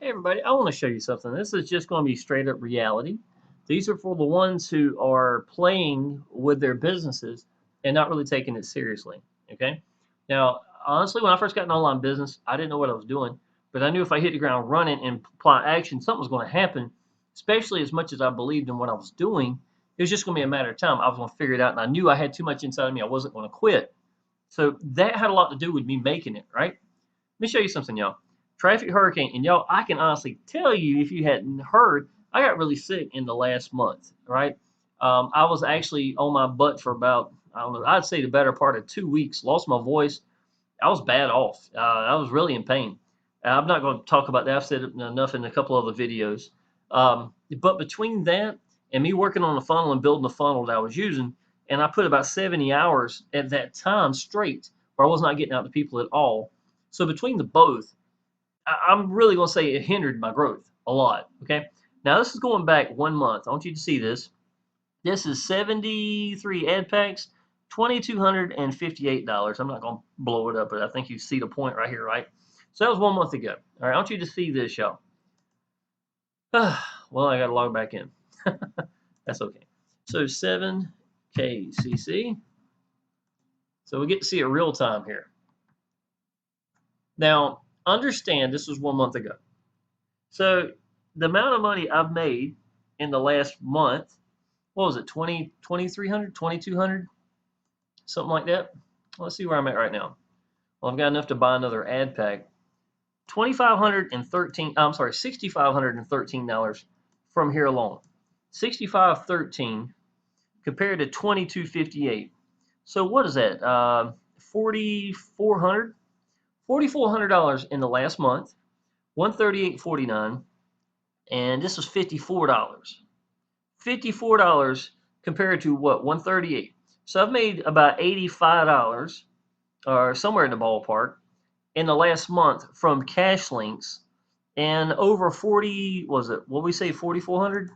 Hey everybody, I want to show you something. This is just going to be straight up reality. These are for the ones who are playing with their businesses and not really taking it seriously. Okay. Now, honestly, when I first got in online business, I didn't know what I was doing, but I knew if I hit the ground running and apply action, something was going to happen. Especially as much as I believed in what I was doing, it was just going to be a matter of time. I was going to figure it out, and I knew I had too much inside of me. I wasn't going to quit. So that had a lot to do with me making it, right? Let me show you something, y'all. Traffic hurricane, and y'all, I can honestly tell you, if you hadn't heard, I got really sick in the last month, right? I was actually on my butt for about, I don't know, I'd say the better part of 2 weeks. Lost my voice. I was bad off. I was really in pain. I'm not going to talk about that. I've said it enough in a couple other videos. But between that and me working on the funnel and building the funnel that I was using, and I put about 70 hours at that time straight, where I was not getting out to people at all. So between the both, I'm really going to say it hindered my growth a lot. Okay. Now this is going back 1 month. I want you to see this. This is 73 ad packs, $2,258. I'm not going to blow it up, but I think you see the point right here, right? So that was 1 month ago. All right. I want you to see this, y'all. Well, I got to log back in. That's okay. So 7KCC. So we get to see it real time here. Now, understand this was 1 month ago. So the amount of money I've made in the last month, what was it, 2,300, 2,200, something like that? Let's see where I'm at right now. Well, I've got enough to buy another ad pack. $6,513 from here alone. 6,513 compared to 2,258. So what is that? $4,400 in the last month. 138.49, and this was $54. $54 compared to what? 138. So I've made about $85 or somewhere in the ballpark in the last month from cash links, and over 40, was it, what we say, 4,400?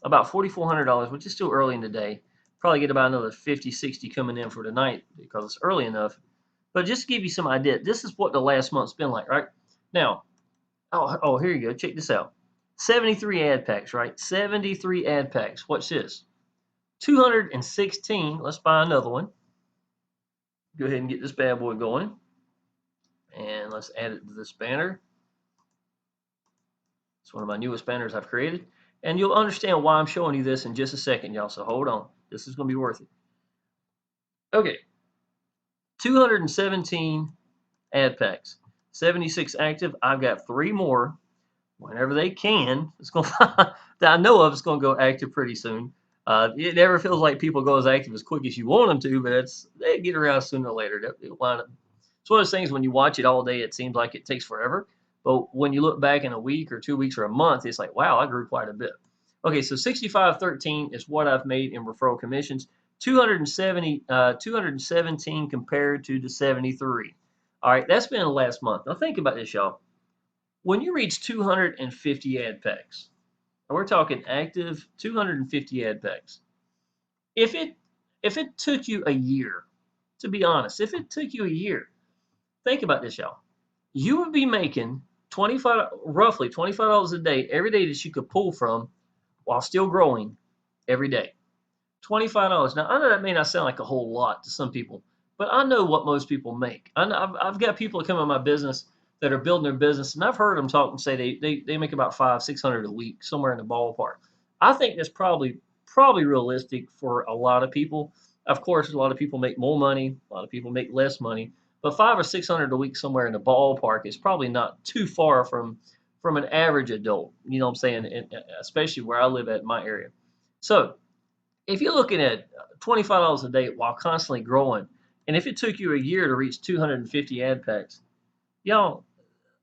About $4,400, which is still early in the day. Probably get about another 50, 60 coming in for tonight because it's early enough. But just to give you some idea, this is what the last month's been like, right? Now, oh, here you go. Check this out. 73 ad packs, right? 73 ad packs. Watch this. 216. Let's buy another one. Go ahead and get this bad boy going. And let's add it to this banner. It's one of my newest banners I've created. And you'll understand why I'm showing you this in just a second, y'all. So hold on. This is going to be worth it. Okay. 217 ad packs. 76 active. I've got 3 more. Whenever they can, it's going to, that I know of, it's going to go active pretty soon. It never feels like people go as active as quick as you want them to, but they get around sooner or later. It's one of those things when you watch it all day, it seems like it takes forever. But when you look back in a week or 2 weeks or a month, it's like, wow, I grew quite a bit. Okay, so 65.13 is what I've made in referral commissions. 217 compared to the 73. All right, that's been the last month. Now think about this, y'all. When you reach 250 ad packs, and we're talking active 250 ad packs, if it took you a year, to be honest, if it took you a year, think about this, y'all. You would be making roughly $25 a day every day that you could pull from while still growing every day. $25. Now, I know that may not sound like a whole lot to some people, but I know what most people make. I've got people that come in my business that are building their business, and I've heard them talk and say they make about $500-600 a week, somewhere in the ballpark. I think that's probably realistic for a lot of people. Of course, a lot of people make more money, a lot of people make less money, but $500 or $600 a week somewhere in the ballpark is probably not too far from an average adult. You know what I'm saying? And especially where I live at in my area. So if you're looking at $25 a day while constantly growing, and if it took you a year to reach 250 ad packs, y'all,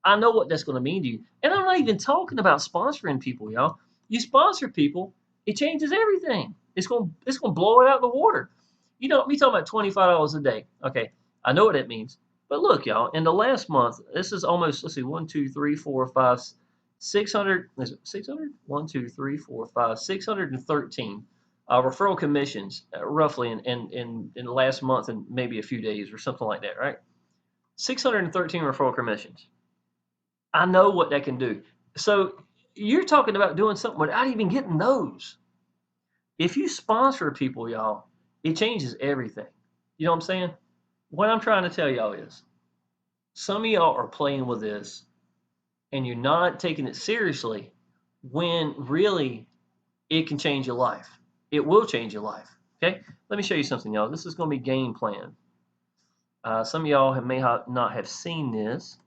I know what that's going to mean to you. And I'm not even talking about sponsoring people, y'all. You sponsor people, it changes everything. It's going to blow it out of the water. You know, me talking about $25 a day. Okay, I know what that means. But look, y'all, in the last month, this is almost, let's see, 1, 2, 3, 4, 5, 600, is it 600? 1, 2, 3, 4, 5, 613 referral commissions, roughly in the last month and maybe a few days or something like that, right? 613 referral commissions. I know what that can do. So you're talking about doing something without even getting those. If you sponsor people, y'all, it changes everything. You know what I'm saying? What I'm trying to tell y'all is some of y'all are playing with this and you're not taking it seriously when really it can change your life. It will change your life. Okay? Let me show you something, y'all. This is going to be game plan. Some of y'all may not have seen this.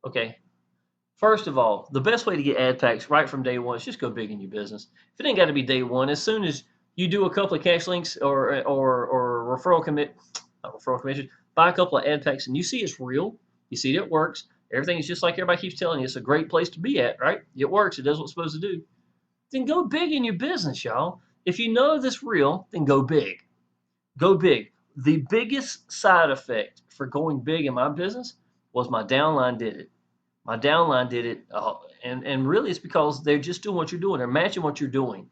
Okay. First of all, the best way to get ad packs right from day one is just go big in your business. If it ain't got to be day one, as soon as you do a couple of cash links or referral commission, buy a couple of ad packs and you see it's real, you see that it works. Everything is just like everybody keeps telling you. It's a great place to be at, right? It works. It does what it's supposed to do. Then go big in your business, y'all. If you know this real, then go big. Go big. The biggest side effect for going big in my business was my downline did it. My downline did it, and really it's because they're just doing what you're doing. They're matching what you're doing.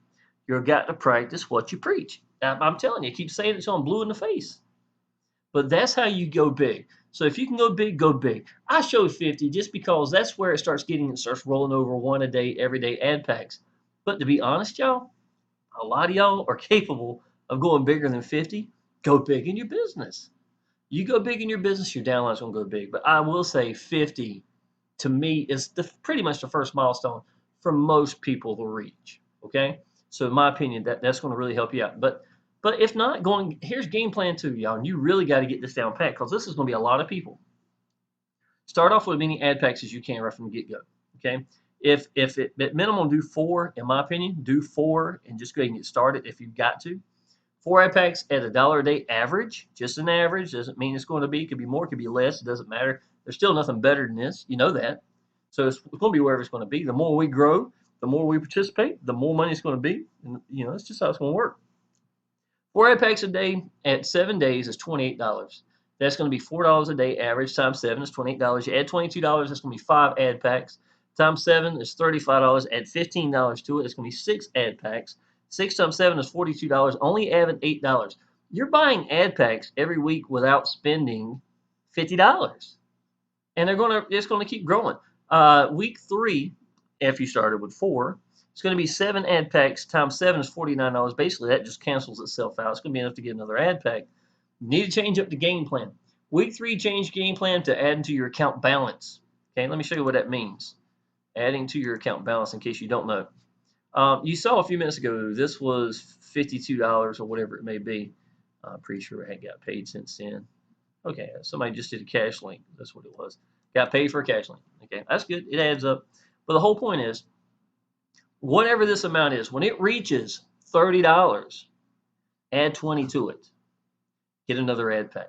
You've got to practice what you preach. I'm telling you, keep saying it till I'm blue in the face. But that's how you go big. So if you can go big, go big. I showed 50 just because that's where it starts rolling over one a day, every day ad packs. But to be honest, y'all, a lot of y'all are capable of going bigger than 50. Go big in your business. You go big in your business, your downline's going to go big. But I will say 50 to me is pretty much the first milestone for most people to reach. Okay, so in my opinion, that's going to really help you out. But if not, here's game plan two, y'all. And you really got to get this down pat because this is going to be a lot of people. Start off with as many ad packs as you can right from the get go. Okay, if it at minimum do 4, in my opinion, do 4 and just go ahead and get started if you've got to. 4 ad packs at $1 a day average, just an average. Doesn't mean it's going to be. It could be more, it could be less. It doesn't matter. There's still nothing better than this. You know that. So it's going to be wherever it's going to be. The more we grow, the more we participate, the more money it's going to be. And, that's just how it's going to work. 4 ad packs a day at 7 days is $28. That's going to be $4 a day average times 7 is $28. You add $22, that's going to be 5 ad packs. Times 7 is $35. Add $15 to it, it's going to be 6 ad packs. 6 times 7 is $42. Only adding $8. You're buying ad packs every week without spending $50, and it's going to keep growing. Week 3, if you started with 4, it's going to be 7 ad packs times 7 is $49. Basically, that just cancels itself out. It's going to be enough to get another ad pack. You need to change up the game plan. Week 3, change game plan to adding to your account balance. Okay, let me show you what that means. Adding to your account balance, in case you don't know. You saw a few minutes ago, this was $52 or whatever it may be. I'm pretty sure it hadn't got paid since then. Okay, somebody just did a cash link. That's what it was. Got paid for a cash link. Okay, that's good. It adds up. But the whole point is, whatever this amount is, when it reaches $30, add 20 to it. Get another ad pack.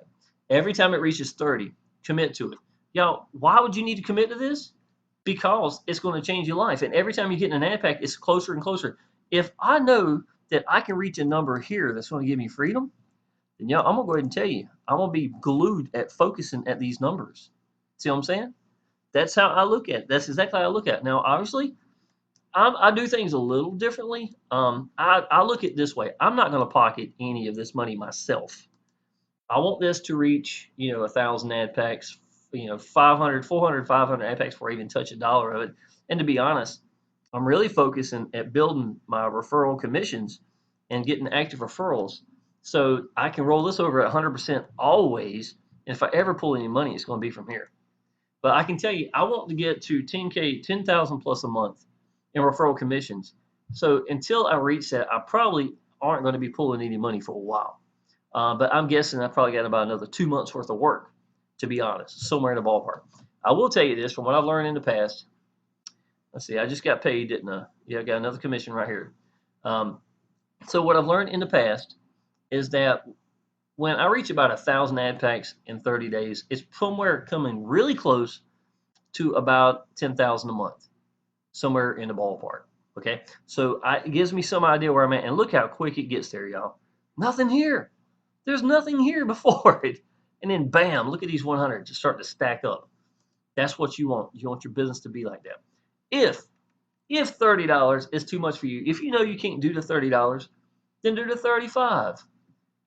Every time it reaches 30, commit to it. Y'all, why would you need to commit to this? Because it's going to change your life. And every time you get in an ad pack, it's closer and closer. If I know that I can reach a number here that's going to give me freedom, then y'all, I'm going to go ahead and tell you, I'm going to be glued at focusing at these numbers. See what I'm saying? That's how I look at it. That's exactly how I look at it. Now, obviously, I do things a little differently. I look at it this way. I'm not going to pocket any of this money myself. I want this to reach, 1,000 ad packs, 500, 400, 500 ad packs before I even touch $1 of it. And to be honest, I'm really focusing at building my referral commissions and getting active referrals so I can roll this over at 100% always. And if I ever pull any money, it's going to be from here. But I can tell you, I want to get to 10K, 10,000 plus a month in referral commissions. So until I reach that, I probably aren't going to be pulling any money for a while. But I'm guessing I probably got about another 2 months worth of work, to be honest, somewhere in the ballpark. I will tell you this from what I've learned in the past. Let's see, I just got paid, didn't I? Yeah, I got another commission right here. So what I've learned in the past is that when I reach about 1,000 ad packs in 30 days, it's somewhere coming really close to about 10,000 a month, somewhere in the ballpark. Okay, so it gives me some idea where I'm at, and look how quick it gets there, y'all. Nothing here. There's nothing here before it, and then bam! Look at these 100 just start to stack up. That's what you want. You want your business to be like that. If $30 is too much for you, if you know you can't do the $30, then do the 35.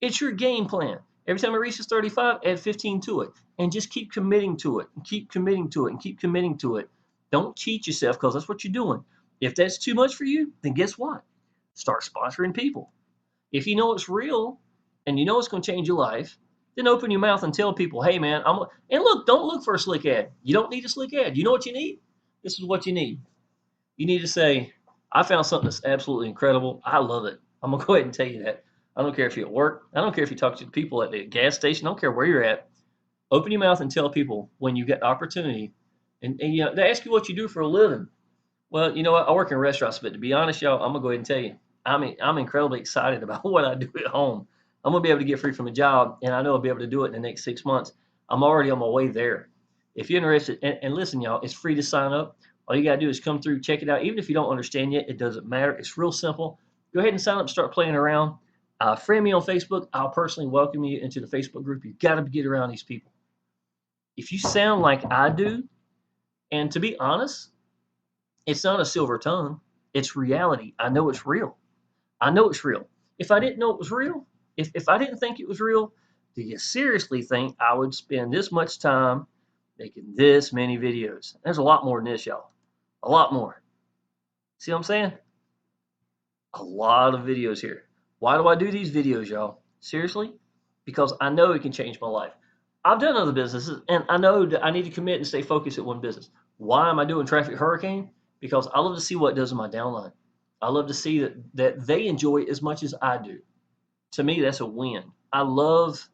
It's your game plan. Every time it reaches 35, add 15 to it, and just keep committing to it, and keep committing to it, and keep committing to it. Don't cheat yourself because that's what you're doing. If that's too much for you, then guess what? Start sponsoring people. If you know it's real and you know it's going to change your life, then open your mouth and tell people, hey man, and look, don't look for a slick ad. You don't need a slick ad. You know what you need? This is what you need. You need to say, I found something that's absolutely incredible. I love it. I'm gonna go ahead and tell you that. I don't care if you're at work. I don't care if you talk to the people at the gas station. I don't care where you're at. Open your mouth and tell people when you get the opportunity. And you know, they ask you what you do for a living. Well, you know what? I work in restaurants, but to be honest, y'all, I'm gonna go ahead and tell you, I'm incredibly excited about what I do at home. I'm gonna be able to get free from a job, and I know I'll be able to do it in the next 6 months. I'm already on my way there. If you're interested, and listen, y'all, it's free to sign up. All you gotta do is come through, check it out. Even if you don't understand yet, it doesn't matter. It's real simple. Go ahead and sign up, start playing around. Friend me on Facebook. I'll personally welcome you into the Facebook group. You've got to get around these people. If you sound like I do, and to be honest, it's not a silver tongue. It's reality. I know it's real. I know it's real. If I didn't know it was real, if I didn't think it was real, do you seriously think I would spend this much time making this many videos? There's a lot more than this, y'all. A lot more. See what I'm saying? A lot of videos here. Why do I do these videos, y'all? Seriously? Because I know it can change my life. I've done other businesses, and I know that I need to commit and stay focused at one business. Why am I doing Traffic Hurricane? Because I love to see what it does in my downline. I love to see that they enjoy it as much as I do. To me, that's a win. I love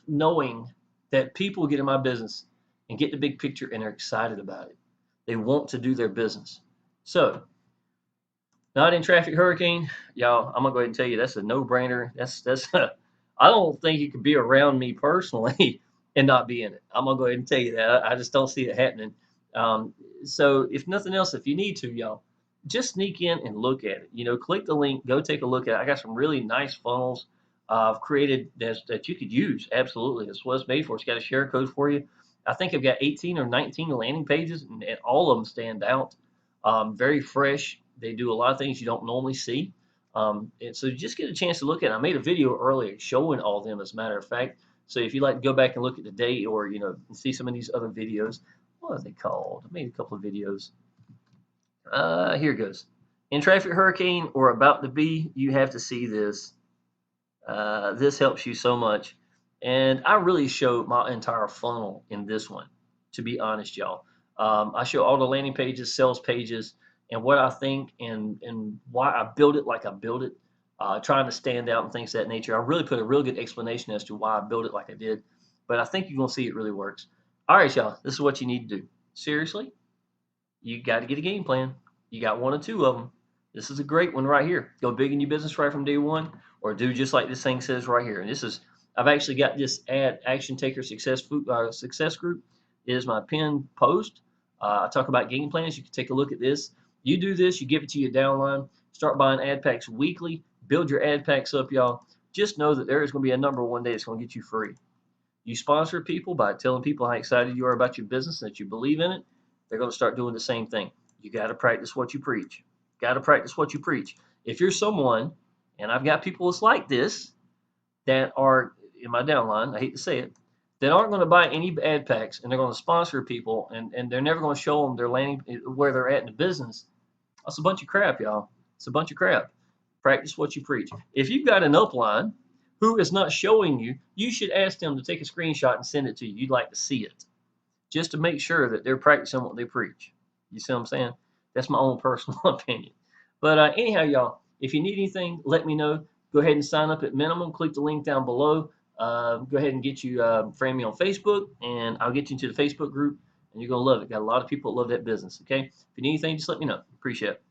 knowing that people get in my business and get the big picture and are excited about it. They want to do their business. So, not in Traffic Hurricane, y'all. I'm gonna go ahead and tell you that's a no-brainer. That's I don't think you could be around me personally and not be in it. I'm gonna go ahead and tell you that. I just don't see it happening. So if nothing else, if you need to, y'all, just sneak in and look at it. You know, click the link, go take a look at it. I got some really nice funnels I've created that you could use. Absolutely, that's what it's made for. It's got a share code for you. I think I've got 18 or 19 landing pages, and all of them stand out. Very fresh. They do a lot of things you don't normally see. And so just get a chance to look at it. I made a video earlier showing all of them, as a matter of fact. So if you'd like to go back and look at the date or, you know, see some of these other videos, what are they called? I made a couple of videos. Here it goes. In Traffic Hurricane or About to Be, you have to see this. This helps you so much. And I really show my entire funnel in this one, to be honest, y'all. I show all the landing pages, sales pages, and what I think and why I build it like I build it, trying to stand out and things of that nature. I really put a real good explanation as to why I built it like I did, but I think you're going to see it really works. All right, y'all, this is what you need to do. Seriously, you got to get a game plan. You got one or two of them. This is a great one right here. Go big in your business right from day one, or do just like this thing says right here. And this is, I've actually got this ad Action Taker Success Group. It is my pinned post. I talk about game plans. You can take a look at this. You do this, you give it to your downline. Start buying ad packs weekly. Build your ad packs up, y'all. Just know that there is going to be a number one day that's going to get you free. You sponsor people by telling people how excited you are about your business and that you believe in it. They're going to start doing the same thing. You got to practice what you preach. Got to practice what you preach. If you're someone, and I've got people that's like this that are in my downline, I hate to say it, that aren't going to buy any ad packs and they're going to sponsor people and they're never going to show them their landing where they're at in the business. That's a bunch of crap, y'all. It's a bunch of crap. Practice what you preach. If you've got an upline who is not showing you, you should ask them to take a screenshot and send it to you. You'd like to see it, just to make sure that they're practicing what they preach. You see what I'm saying? That's my own personal opinion. But anyhow, y'all, if you need anything, let me know. Go ahead and sign up at minimum. Click the link down below. Go ahead and get you, friend me on Facebook, and I'll get you into the Facebook group, and you're going to love it. Got a lot of people that love that business, okay? If you need anything, just let me know. Appreciate it.